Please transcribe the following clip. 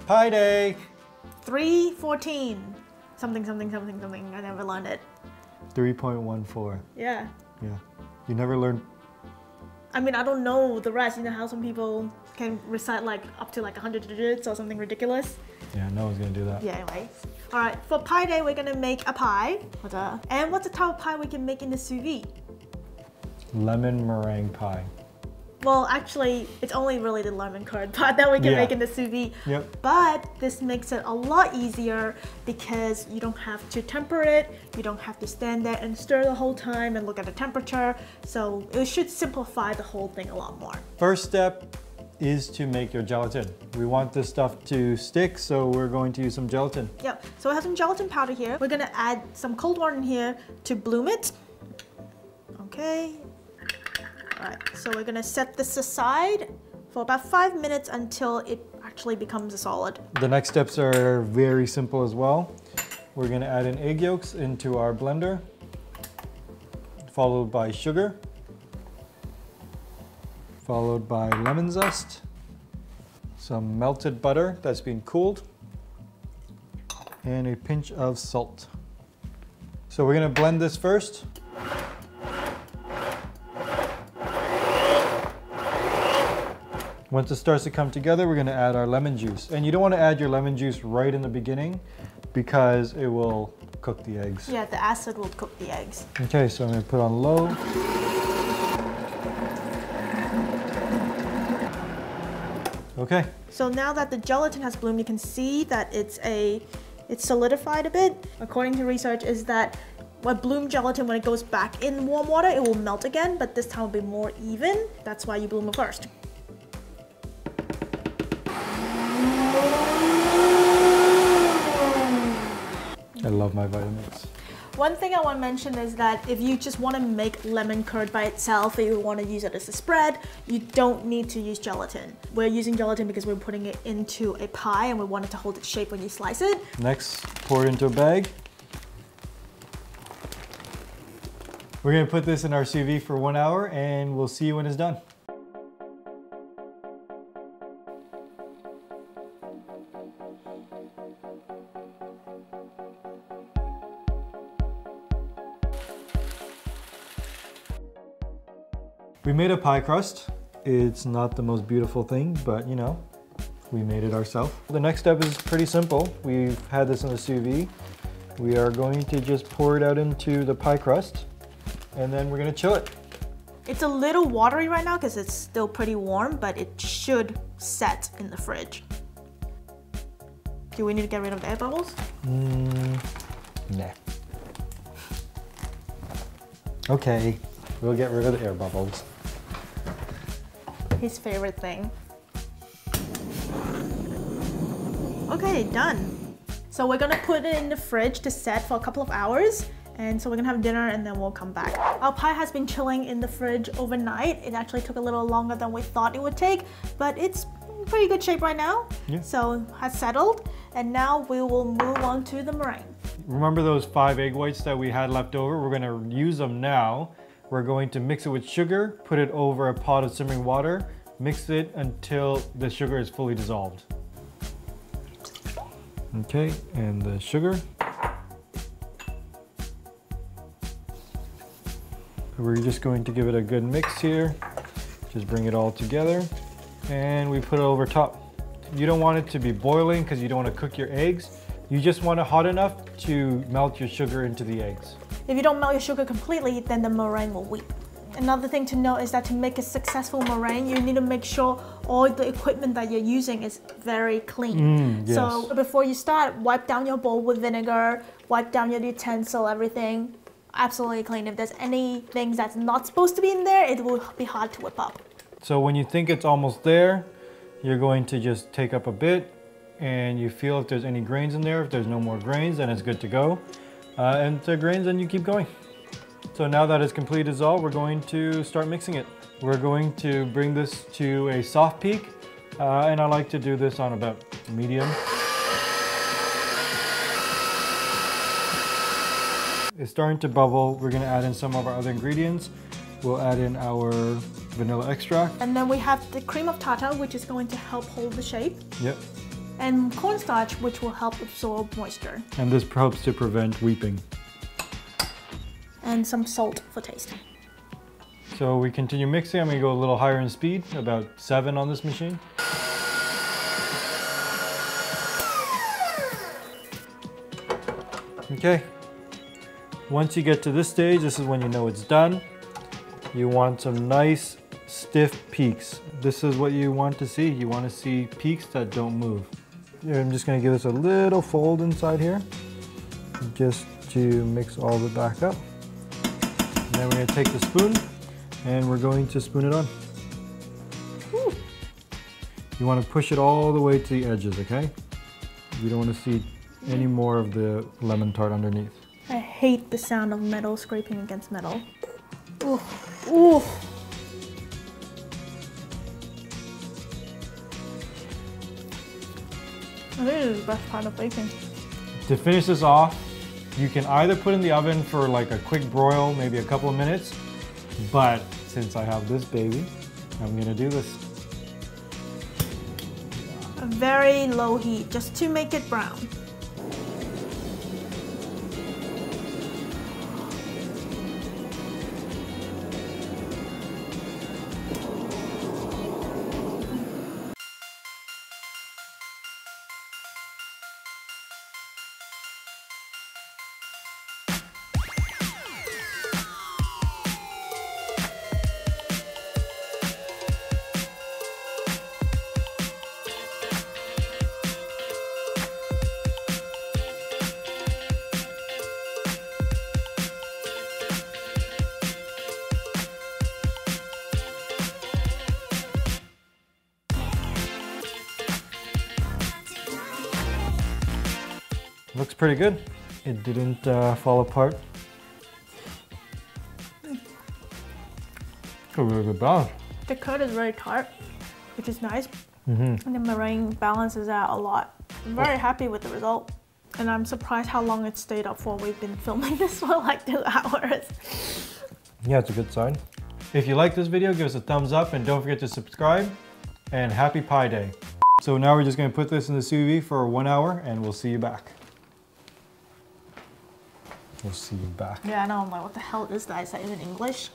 Pi day. 314. Something, something, something, something. I never learned it. 3.14. Yeah. Yeah. You never learned. I mean, I don't know the rest. You know how some people can recite like up to like 100 digits or something ridiculous? Yeah, no one's gonna do that. Yeah, anyway. All right, for pie day, we're gonna make a pie. And what's the type of pie we can make in the sous vide? Lemon meringue pie. Well, actually, it's only really the lemon curd part that we can make in the sous vide. Yep. But this makes it a lot easier because you don't have to temper it. You don't have to stand there and stir the whole time and look at the temperature. So it should simplify the whole thing a lot more. First step is to make your gelatin. We want this stuff to stick, so we're going to use some gelatin. Yep, so I have some gelatin powder here. We're gonna add some cold water in here to bloom it. Okay. All right, so we're gonna set this aside for about 5 minutes until it actually becomes a solid. The next steps are very simple as well. We're gonna add in egg yolks into our blender, followed by sugar, followed by lemon zest, some melted butter that's been cooled, and a pinch of salt. So we're gonna blend this first. Once it starts to come together, we're gonna add our lemon juice. And you don't wanna add your lemon juice right in the beginning because it will cook the eggs. Yeah, the acid will cook the eggs. Okay, so I'm gonna put on low. Okay. So now that the gelatin has bloomed, you can see that it's solidified a bit. According to research is that what bloom gelatin, when it goes back in warm water, it will melt again, but this time will be more even. That's why you bloom it first. I love my Vitamix. One thing I want to mention is that if you just want to make lemon curd by itself, or you want to use it as a spread, you don't need to use gelatin. We're using gelatin because we're putting it into a pie and we want it to hold its shape when you slice it. Next, pour it into a bag. We're gonna put this in our sous vide for 1 hour and we'll see you when it's done. We made a pie crust. It's not the most beautiful thing, but you know, we made it ourselves. The next step is pretty simple. We've had this in the sous vide. We are going to just pour it out into the pie crust and then we're gonna chill it. It's a little watery right now because it's still pretty warm, but it should set in the fridge. Do we need to get rid of the air bubbles? Nah. Okay, we'll get rid of the air bubbles. His favorite thing. Okay, done. So we're gonna put it in the fridge to set for a couple of hours. And so we're gonna have dinner and then we'll come back. Our pie has been chilling in the fridge overnight. It actually took a little longer than we thought it would take, but it's in pretty good shape right now. Yeah. So it has settled. And now we will move on to the meringue. Remember those 5 egg whites that we had left over? We're gonna use them now. We're going to mix it with sugar, put it over a pot of simmering water, mix it until the sugar is fully dissolved. Okay, and the sugar. We're just going to give it a good mix here. Just bring it all together and we put it over top. You don't want it to be boiling because you don't want to cook your eggs. You just want it hot enough to melt your sugar into the eggs. If you don't melt your sugar completely, then the meringue will weep. Another thing to note is that to make a successful meringue, you need to make sure all the equipment that you're using is very clean. Yes. So before you start, wipe down your bowl with vinegar, wipe down your utensil, everything. Absolutely clean. If there's any things that's not supposed to be in there, it will be hard to whip up. So when you think it's almost there, you're going to just take up a bit and you feel if there's any grains in there. If there's no more grains, then it's good to go. And if there are grains, then you keep going. So now that it's completely dissolved, we're going to start mixing it. We're going to bring this to a soft peak, and I like to do this on about medium. It's starting to bubble. We're gonna add in some of our other ingredients. We'll add in our vanilla extract. And then we have the cream of tartar, which is going to help hold the shape. Yep. and cornstarch, which will help absorb moisture. And this helps to prevent weeping. And some salt for taste. So we continue mixing. I'm going to go a little higher in speed, about 7 on this machine. Okay. Once you get to this stage, this is when you know it's done. You want some nice stiff peaks. This is what you want to see. You want to see peaks that don't move. Here, I'm just going to give this a little fold inside here, just to mix all of it back up. And then we're going to take the spoon and we're going to spoon it on. Woo. You want to push it all the way to the edges, okay? You don't want to see any more of the lemon tart underneath. I hate the sound of metal scraping against metal. Ooh. Ooh. This is the best part of baking. To finish this off, you can either put in the oven for like a quick broil, maybe a couple of minutes, but since I have this baby, I'm gonna do this. A very low heat, just to make it brown. Looks pretty good. It didn't fall apart. It's a really good balance. The curd is very tart, which is nice. And the meringue balances out a lot. I'm very happy with the result. And I'm surprised how long it stayed up for. We've been filming this for like 2 hours. Yeah, it's a good sign. If you like this video, give us a thumbs up and don't forget to subscribe. And happy Pie Day. So now we're just going to put this in the sous vide for 1 hour and we'll see you back. We'll see you back. Yeah, I know. I'm like, what the hell is that? Is that even English?